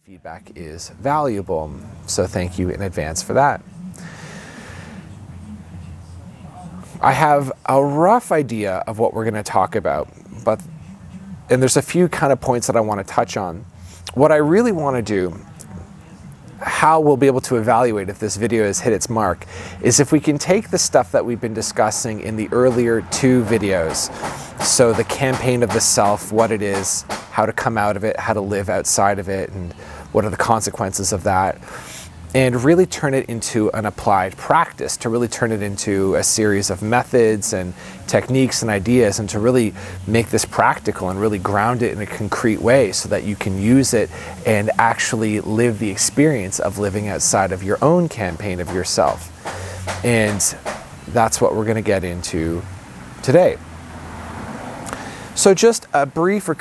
Feedback is valuable, so thank you in advance for that. I have a rough idea of what we're going to talk about, and there's a few kind of points that I want to touch on. What I really want to do, how we'll be able to evaluate if this video has hit its mark, is if we can take the stuff that we've been discussing in the earlier two videos, so the campaign of the self, what it is, how to come out of it, how to live outside of it, and what are the consequences of that, and really turn it into an applied practice, to really turn it into a series of methods and techniques and ideas, and to really make this practical and really ground it in a concrete way so that you can use it and actually live the experience of living outside of your own campaign of yourself. And that's what we're going to get into today. So just a brief a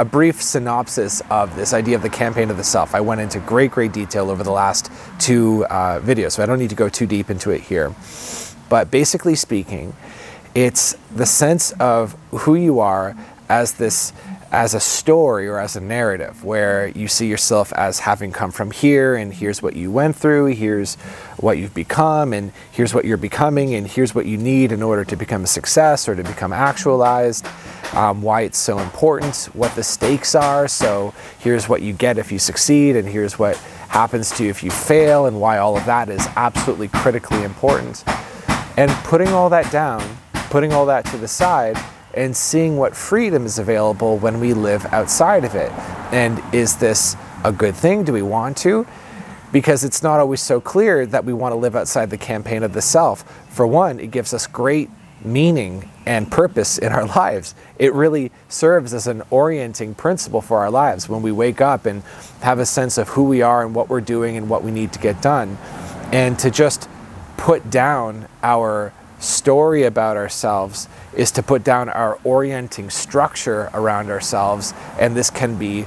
brief synopsis of this idea of the campaign of the self. I went into great detail over the last two videos, so I don't need to go too deep into it here. But basically speaking, it's the sense of who you are as a story or as a narrative, where you see yourself as having come from here, and here's what you went through, here's what you've become, and here's what you're becoming, and here's what you need in order to become a success or to become actualized, why it's so important, what the stakes are, so here's what you get if you succeed, and here's what happens to you if you fail, and why all of that is absolutely critically important. And putting all that down, putting all that to the side, and seeing what freedom is available when we live outside of it. And is this a good thing? Do we want to? Because it's not always so clear that we want to live outside the campaign of the self. For one, it gives us great meaning and purpose in our lives. It really serves as an orienting principle for our lives when we wake up and have a sense of who we are and what we're doing and what we need to get done. And to just put down our story about ourselves is to put down our orienting structure around ourselves, and this can be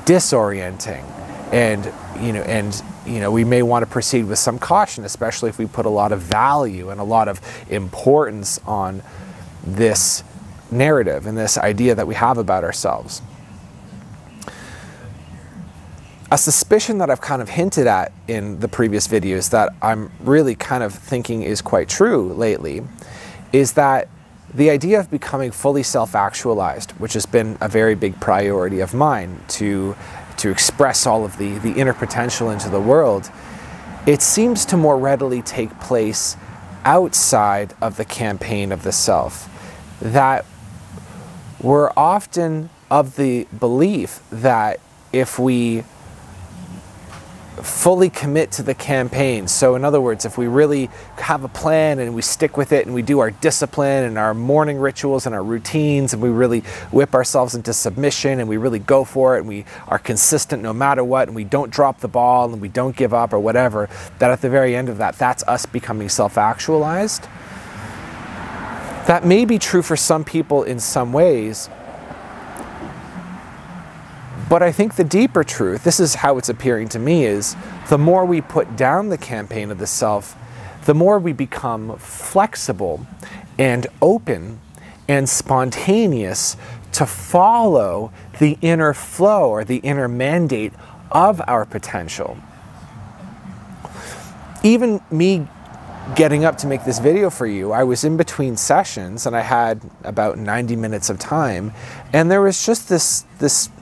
disorienting. And we may want to proceed with some caution, especially if we put a lot of value and a lot of importance on this narrative and this idea that we have about ourselves. A suspicion that I've kind of hinted at in the previous videos that I'm really kind of thinking is quite true lately is that the idea of becoming fully self-actualized, which has been a very big priority of mine to express all of the inner potential into the world, it seems to more readily take place outside of the campaign of the self. That we're often of the belief that if we fully commit to the campaign, so in other words, if we really have a plan and we stick with it and we do our discipline and our morning rituals and our routines, and we really whip ourselves into submission and we really go for it and we are consistent no matter what, and we don't drop the ball and we don't give up or whatever, that at the very end of that, that's us becoming self-actualized. That may be true for some people in some ways, but I think the deeper truth, this is how it's appearing to me, is the more we put down the campaign of the self, the more we become flexible and open and spontaneous to follow the inner flow or the inner mandate of our potential. Even me getting up to make this video for you, I was in between sessions and I had about 90 minutes of time, and there was just this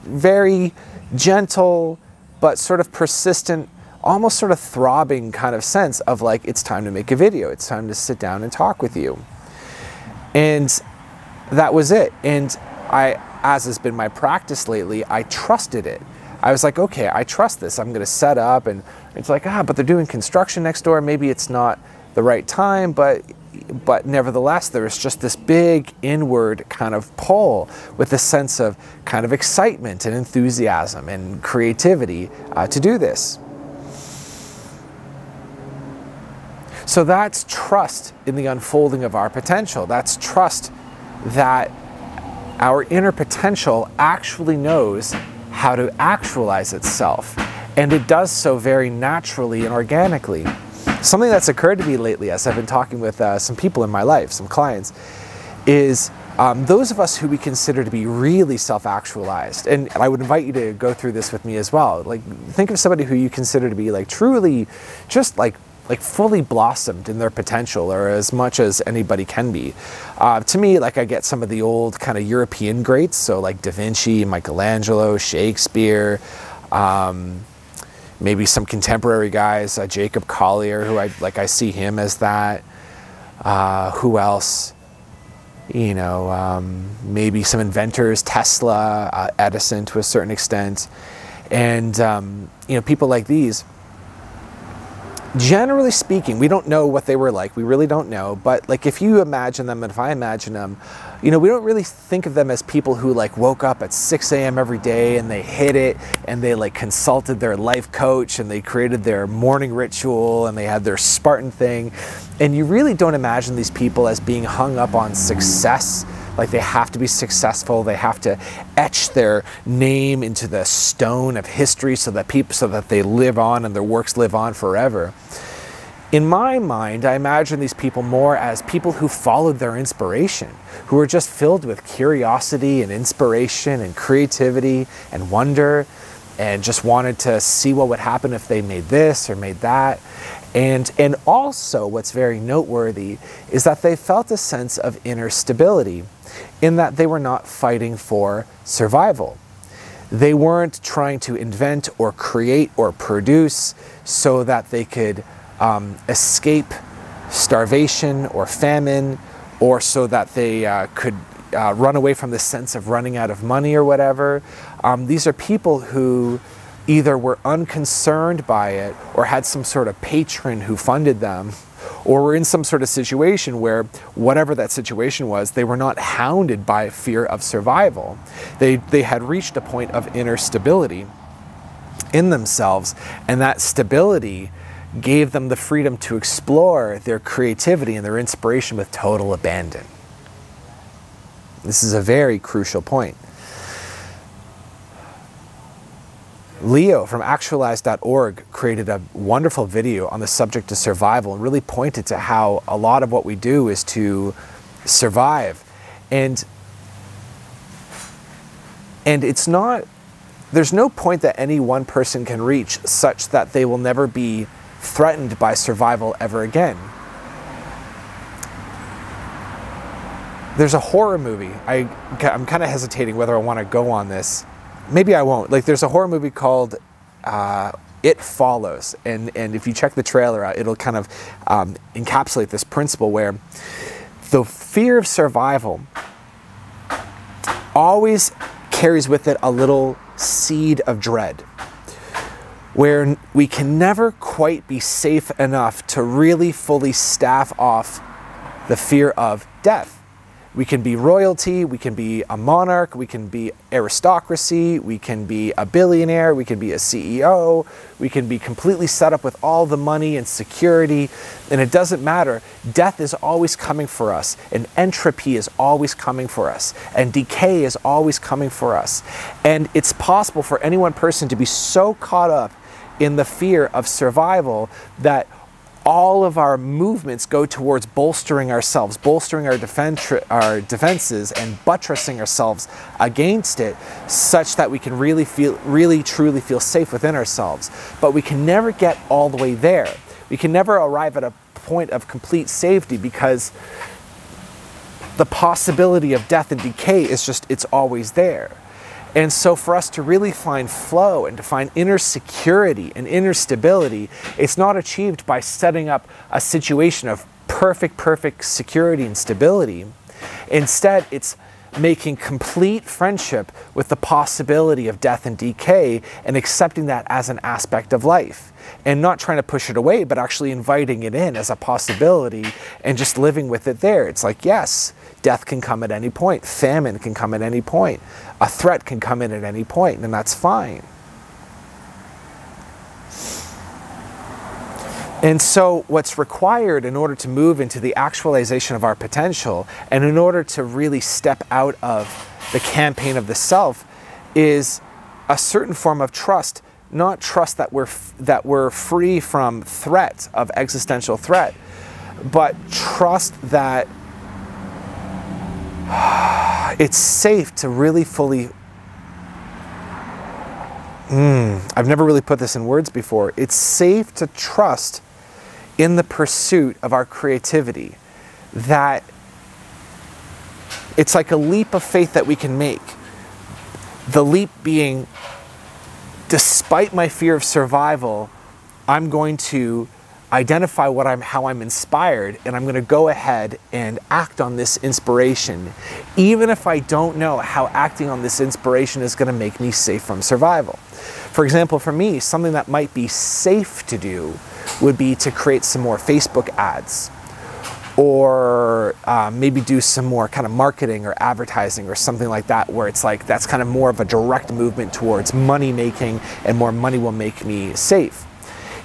very gentle but sort of persistent, almost sort of throbbing kind of sense of like, it's time to make a video, it's time to sit down and talk with you. And that was it. And as has been my practice lately, I trusted it. I was like, okay, I trust this, I'm gonna set up, and it's like, but they're doing construction next door, maybe it's not the right time, but nevertheless, there's just this big inward kind of pull with a sense of kind of excitement and enthusiasm and creativity to do this. So that's trust in the unfolding of our potential. That's trust that our inner potential actually knows how to actualize itself, and it does so very naturally and organically. Something that's occurred to me lately as I've been talking with some people in my life, some clients, is those of us who we consider to be really self-actualized, and I would invite you to go through this with me as well. Like, think of somebody who you consider to be like truly just like fully blossomed in their potential, or as much as anybody can be. To me, like, I get some of the old kind of European greats, so like Da Vinci, Michelangelo, Shakespeare, maybe some contemporary guys, Jacob Collier, who I see him as that. Who else? You know, maybe some inventors, Tesla, Edison to a certain extent, and you know, people like these. Generally speaking, we don't know what they were like. We really don't know. But like, if you imagine them, and if I imagine them, you know, we don't really think of them as people who like woke up at 6 a.m. every day and they hit it, and they like consulted their life coach, and they created their morning ritual, and they had their Spartan thing. And you really don't imagine these people as being hung up on success. Like, they have to be successful. They have to etch their name into the stone of history so that they live on and their works live on forever. In my mind, I imagine these people more as people who followed their inspiration, who were just filled with curiosity and inspiration and creativity and wonder, and just wanted to see what would happen if they made this or made that. And also, what's very noteworthy is that they felt a sense of inner stability, in that they were not fighting for survival. They weren't trying to invent or create or produce so that they could escape starvation or famine, or so that they could run away from the sense of running out of money or whatever. These are people who either were unconcerned by it, or had some sort of patron who funded them, or were in some sort of situation where, whatever that situation was, they were not hounded by fear of survival. They had reached a point of inner stability in themselves, and that stability gave them the freedom to explore their creativity and their inspiration with total abandon. This is a very crucial point. Leo from actualize.org created a wonderful video on the subject of survival, and really pointed to how a lot of what we do is to survive. And it's not, there's no point that any one person can reach such that they will never be threatened by survival ever again. There's a horror movie, I'm kind of hesitating whether I want to go on this. Maybe I won't. Like, there's a horror movie called It Follows, and if you check the trailer out, it'll kind of encapsulate this principle where the fear of survival always carries with it a little seed of dread, where we can never quite be safe enough to really fully staff off the fear of death. We can be royalty, we can be a monarch, we can be aristocracy, we can be a billionaire, we can be a CEO, we can be completely set up with all the money and security, and it doesn't matter. Death is always coming for us, and entropy is always coming for us, and decay is always coming for us. And it's possible for any one person to be so caught up in the fear of survival that all of our movements go towards bolstering ourselves, bolstering our defenses, and buttressing ourselves against it, such that we can really truly feel safe within ourselves. But we can never get all the way there. We can never arrive at a point of complete safety, because the possibility of death and decay is just, it's always there. And so for us to really find flow and to find inner security and inner stability, it's not achieved by setting up a situation of perfect security and stability. Instead, it's making complete friendship with the possibility of death and decay, and accepting that as an aspect of life, and not trying to push it away, but actually inviting it in as a possibility and just living with it there. It's like, yes, death can come at any point, famine can come at any point, a threat can come in at any point, and that's fine. And so what's required in order to move into the actualization of our potential, and in order to really step out of the campaign of the self, is a certain form of trust. Not trust that we're free from threat, of existential threat, but trust that it's safe to really fully, I've never really put this in words before. It's safe to trust in the pursuit of our creativity, that it's like a leap of faith that we can make. The leap being, despite my fear of survival, I'm going to identify how I'm inspired, and I'm going to go ahead and act on this inspiration, even if I don't know how acting on this inspiration is going to make me safe from survival. For example, for me, something that might be safe to do would be to create some more Facebook ads, or maybe do some more kind of marketing or advertising or something like that, where it's like that's kind of more of a direct movement towards money making, and more money will make me safe.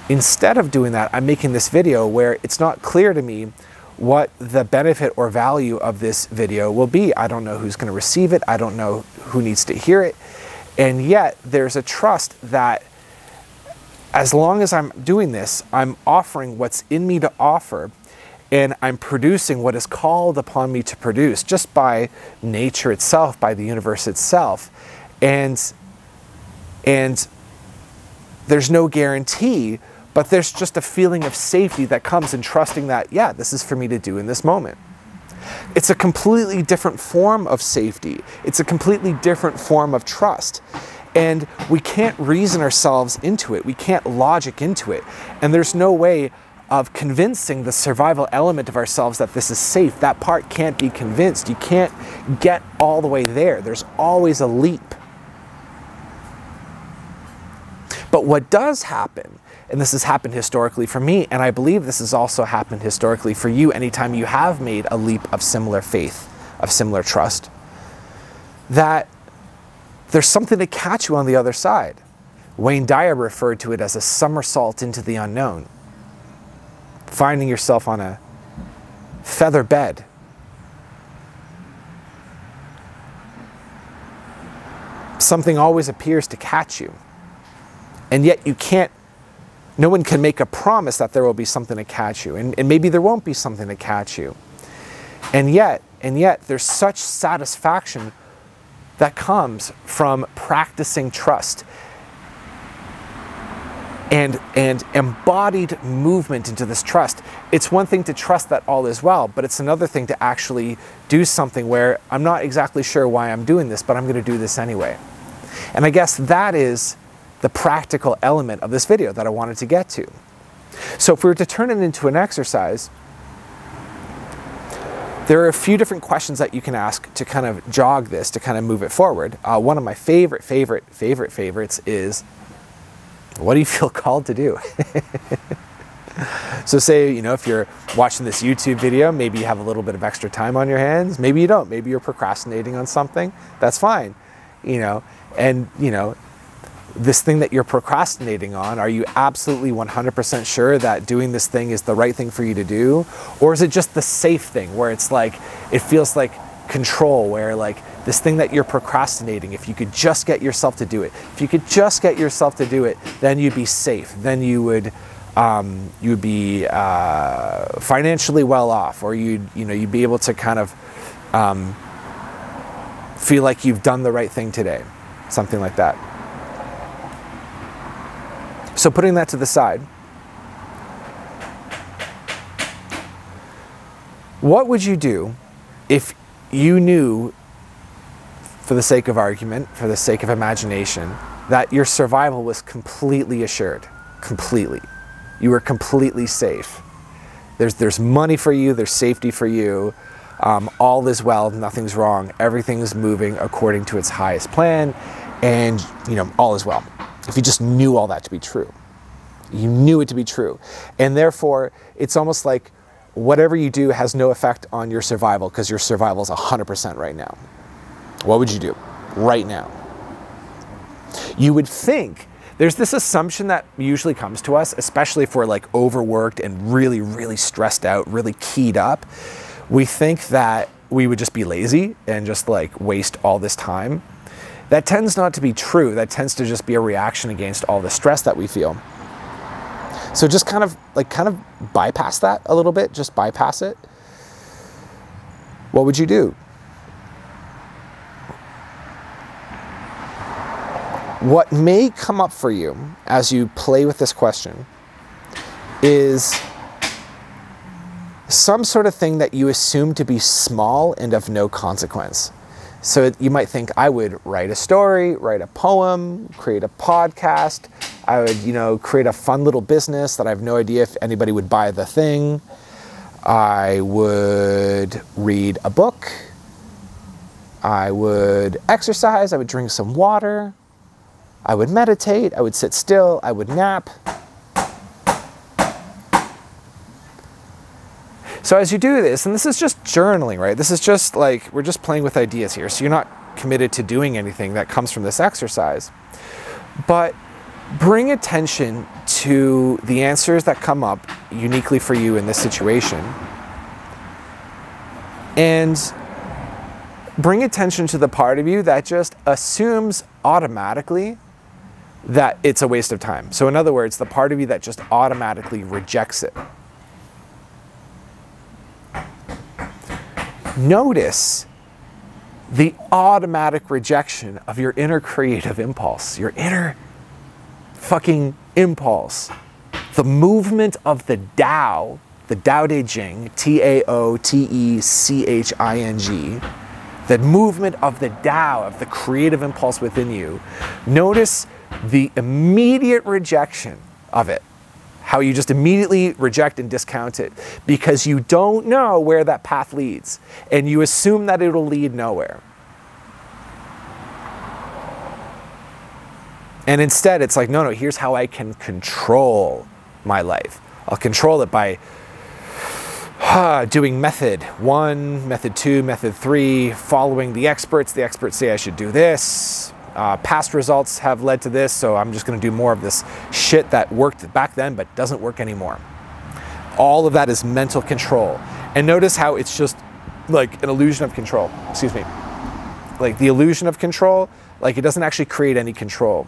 Instead of doing that, I'm making this video where it's not clear to me what the benefit or value of this video will be. I don't know who's going to receive it. I don't know who needs to hear it. And yet there's a trust that as long as I'm doing this, I'm offering what's in me to offer, and I'm producing what is called upon me to produce just by nature itself, by the universe itself. And there's no guarantee, but there's just a feeling of safety that comes in trusting that, yeah, this is for me to do in this moment. It's a completely different form of safety. It's a completely different form of trust. And we can't reason ourselves into it. We can't logic into it. And there's no way of convincing the survival element of ourselves that this is safe. That part can't be convinced. You can't get all the way there. There's always a leap. But what does happen, and this has happened historically for me, and I believe this has also happened historically for you anytime you have made a leap of similar faith, of similar trust, that there's something to catch you on the other side. Wayne Dyer referred to it as a somersault into the unknown. Finding yourself on a feather bed. Something always appears to catch you. And yet you can't, no one can make a promise that there will be something to catch you. And maybe there won't be something to catch you. And yet there's such satisfaction that comes from practicing trust and embodied movement into this trust. It's one thing to trust that all is well, but it's another thing to actually do something where I'm not exactly sure why I'm doing this, but I'm going to do this anyway. And I guess that is the practical element of this video that I wanted to get to. So if we were to turn it into an exercise, there are a few different questions that you can ask to kind of jog this, to kind of move it forward. One of my favorites is, what do you feel called to do? So say, if you're watching this YouTube video, maybe you have a little bit of extra time on your hands. Maybe you don't. Maybe you're procrastinating on something. That's fine. This thing that you're procrastinating on, are you absolutely 100% sure that doing this thing is the right thing for you to do? Or is it just the safe thing where it's like, it feels like control, where like this thing that you're procrastinating, if you could just get yourself to do it, then you'd be safe. Then you would be financially well off, or you'd be able to kind of feel like you've done the right thing today, something like that. So putting that to the side, what would you do if you knew, for the sake of argument, for the sake of imagination, that your survival was completely assured? Completely. You were completely safe. There's money for you, there's safety for you, all is well, nothing's wrong, everything is moving according to its highest plan, and all is well. If you just knew all that to be true. You knew it to be true. And therefore, it's almost like whatever you do has no effect on your survival, because your survival is 100% right now. What would you do right now? You would think, there's this assumption that usually comes to us, especially if we're like overworked and really, really stressed out, really keyed up. We think that we would just be lazy and just like waste all this time. That tends not to be true. That tends to just be a reaction against all the stress that we feel. So just kind of bypass that a little bit, just bypass it. What would you do? what may come up for you as you play with this question is some sort of thing that you assume to be small and of no consequence. So you might think, I would write a story, write a poem, create a podcast. I would, create a fun little business that I have no idea if anybody would buy the thing. I would read a book. I would exercise. I would drink some water. I would meditate. I would sit still. I would nap. So as you do this, and this is just journaling, right? This is just like, we're just playing with ideas here. So you're not committed to doing anything that comes from this exercise. But bring attention to the answers that come up uniquely for you in this situation. And bring attention to the part of you that just assumes automatically that it's a waste of time. So in other words, the part of you that just automatically rejects it. Notice the automatic rejection of your inner creative impulse, your inner fucking impulse. The movement of the Tao, the Tao Te Ching, T-A-O-T-E-C-H-I-N-G, the movement of the Tao, of the creative impulse within you. Notice the immediate rejection of it. How you just immediately reject and discount it because you don't know where that path leads and you assume that it'll lead nowhere. And instead it's like, no, here's how I can control my life. I'll control it by doing method 1, method 2, method 3, following the experts. The experts say I should do this. Past results have led to this, so I'm just going to do more of this shit that worked back then but doesn't work anymore. All of that is mental control. And notice how it's just like an illusion of control. Excuse me. Like the illusion of control, like it doesn't actually create any control.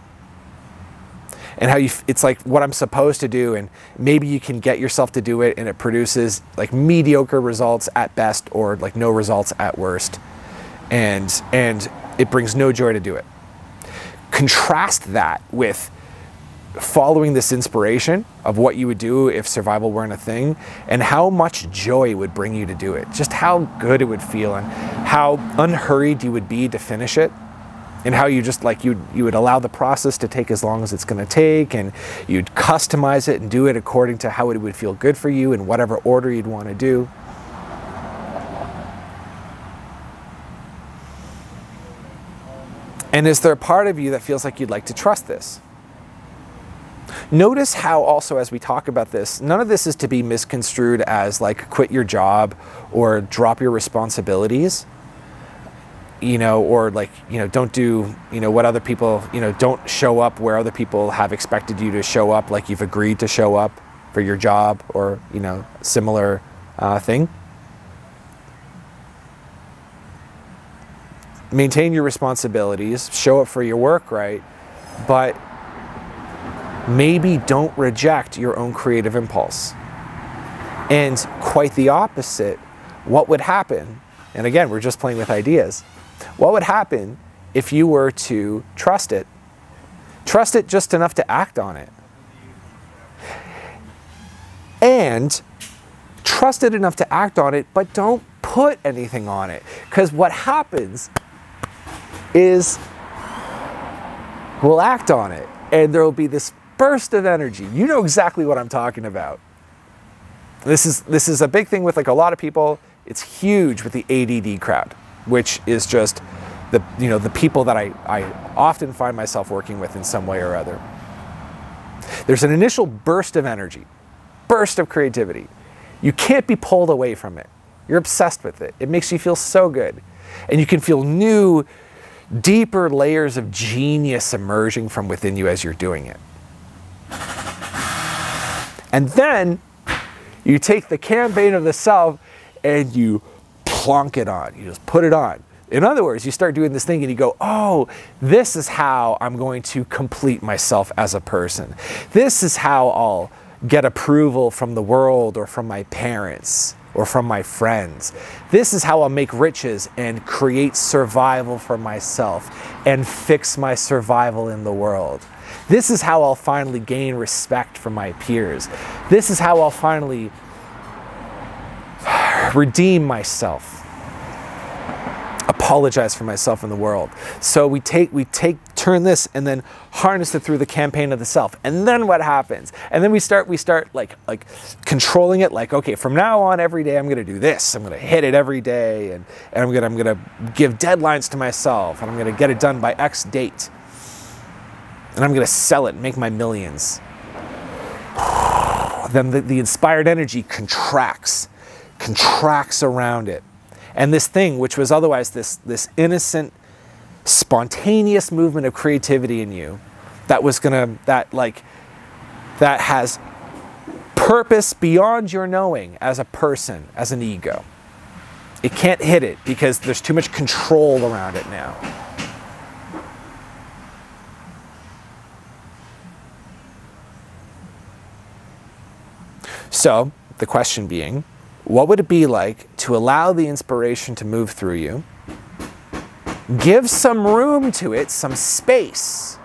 And how it's like what I'm supposed to do, and maybe you can get yourself to do it and it produces like mediocre results at best or like no results at worst. And it brings no joy to do it. Contrast that with following this inspiration of what you would do if survival weren't a thing, and how much joy it would bring you to do it. Just how good it would feel and how unhurried you would be to finish it, and how you just like you would allow the process to take as long as it's going to take, and you'd customize it and do it according to how it would feel good for you in whatever order you'd want to do. And is there a part of you that feels like you'd like to trust this? Notice how also as we talk about this, none of this is to be misconstrued as like quit your job or drop your responsibilities, or like, don't do, what other people, don't show up where other people have expected you to show up, like you've agreed to show up for your job or, similar thing. Maintain your responsibilities, show up for your work, right? But maybe don't reject your own creative impulse. And quite the opposite, what would happen, and again, we're just playing with ideas, what would happen if you were to trust it? Trust it just enough to act on it. And trust it enough to act on it, but don't put anything on it. Because what happens is we'll act on it and there will be this burst of energy. You know exactly what I'm talking about. This is a big thing with like a lot of people. It's huge with the ADD crowd, which is just the people that I often find myself working with in some way or other. There's an initial burst of energy, burst of creativity. You can't be pulled away from it. You're obsessed with it. It makes you feel so good. And you can feel new, deeper layers of genius emerging from within you as you're doing it. And then you take the campaign of the self and you plonk it on. You just put it on. In other words, you start doing this thing and you go, oh, this is how I'm going to complete myself as a person. This is how I'll get approval from the world or from my parents. or from my friends. This is how I'll make riches and create survival for myself and fix my survival in the world. This is how I'll finally gain respect from my peers. This is how I'll finally redeem myself, apologize for myself in the world. So we turn this and then harness it through the campaign of the self. And then what happens? And then we start like controlling it, like, okay, from now on every day I'm gonna do this. I'm gonna hit it every day, and I'm gonna give deadlines to myself, and I'm gonna get it done by X date. And I'm gonna sell it and make my millions. Then the inspired energy contracts around it. And this thing, which was otherwise this innocent, spontaneous movement of creativity in you, that has purpose beyond your knowing as a person, as an ego. It can't hit it because there's too much control around it now. So, the question being, what would it be like to allow the inspiration to move through you, give some room to it, some space,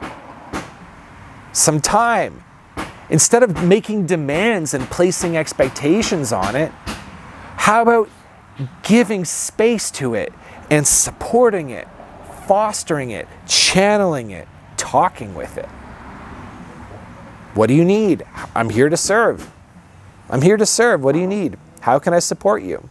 some time? Instead of making demands and placing expectations on it, how about giving space to it and supporting it, fostering it, channeling it, talking with it? What do you need? I'm here to serve. I'm here to serve. What do you need? How can I support you?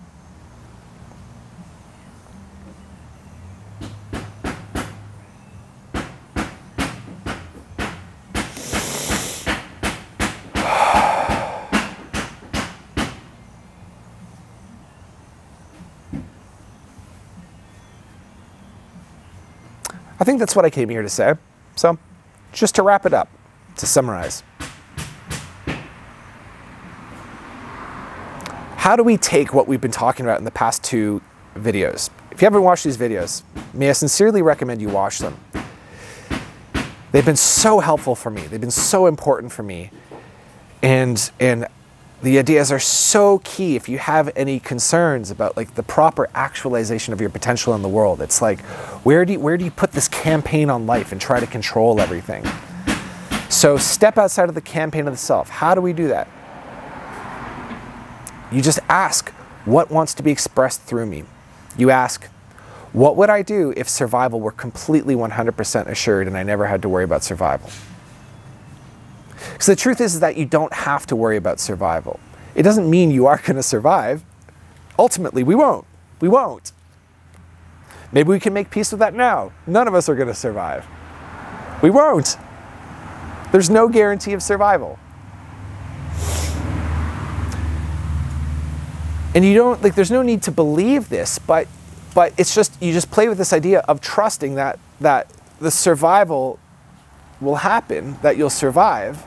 I think that's what I came here to say. So, just to wrap it up, to summarize. How do we take what we've been talking about in the past 2 videos? If you haven't watched these videos, may I sincerely recommend you watch them. They've been so helpful for me. They've been so important for me. And the ideas are so key if you have any concerns about like the proper actualization of your potential in the world. It's like, where do you put this campaign on life and try to control everything? So step outside of the campaign of the self. How do we do that? You just ask, what wants to be expressed through me? You ask, what would I do if survival were completely 100% assured and I never had to worry about survival? Because the truth is that you don't have to worry about survival. It doesn't mean you are going to survive. Ultimately, we won't. We won't. Maybe we can make peace with that now. None of us are going to survive. We won't. There's no guarantee of survival. And you don't, like, there's no need to believe this, but it's just, you just play with this idea of trusting that the survival will happen, that you'll survive,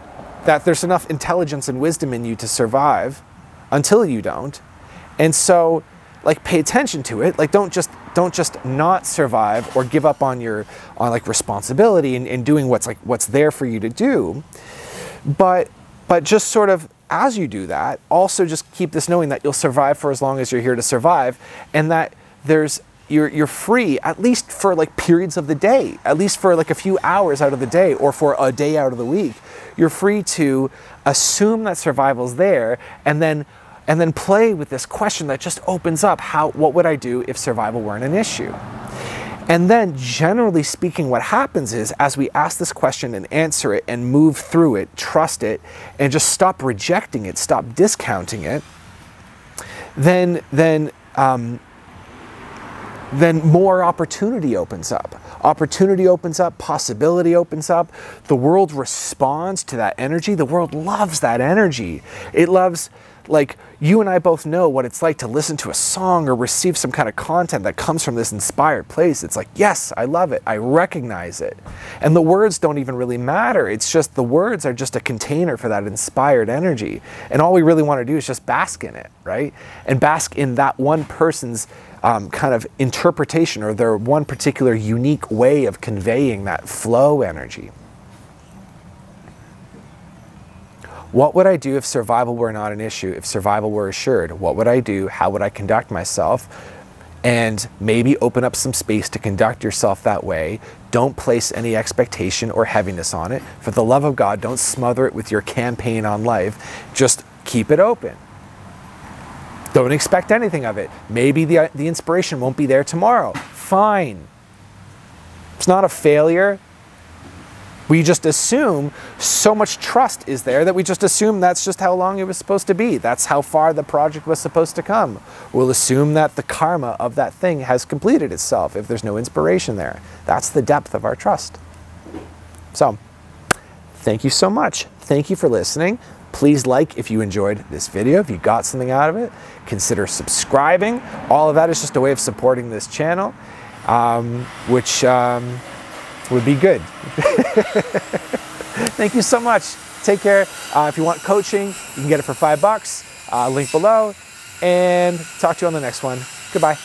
that there's enough intelligence and wisdom in you to survive until you don't. And so, like, pay attention to it. Like, don't just not survive or give up on like responsibility and doing what's there for you to do. But just sort of, as you do that, also just keep this knowing that you'll survive for as long as you're here to survive, and that you're free, at least for like periods of the day, at least for like a few hours out of the day or for a day out of the week. You're free to assume that survival's there, and then play with this question that just opens up, what would I do if survival weren't an issue? And then, generally speaking, what happens is, as we ask this question and answer it and move through it, trust it, and just stop rejecting it, stop discounting it, then more opportunity opens up. Opportunity opens up, possibility opens up. The world responds to that energy. The world loves that energy. It loves, like, you and I both know what it's like to listen to a song or receive some kind of content that comes from this inspired place. It's like, yes, I love it. I recognize it. And the words don't even really matter. It's just, the words are just a container for that inspired energy. And all we really want to do is just bask in it, right? And bask in that one person's kind of interpretation, or their one particular unique way of conveying that flow energy. What would I do if survival were not an issue? If survival were assured, what would I do? How would I conduct myself? And maybe open up some space to conduct yourself that way. Don't place any expectation or heaviness on it. For the love of God, don't smother it with your campaign on life. Just keep it open. Don't expect anything of it. Maybe the inspiration won't be there tomorrow. Fine. It's not a failure. We just assume so much trust is there that we just assume that's just how long it was supposed to be. That's how far the project was supposed to come. We'll assume that the karma of that thing has completed itself if there's no inspiration there. That's the depth of our trust. So, thank you so much. Thank you for listening. Please like if you enjoyed this video, if you got something out of it. Consider subscribing. All of that is just a way of supporting this channel, which would be good. Thank you so much. Take care. If you want coaching, you can get it for $5. Link below. And talk to you on the next one. Goodbye.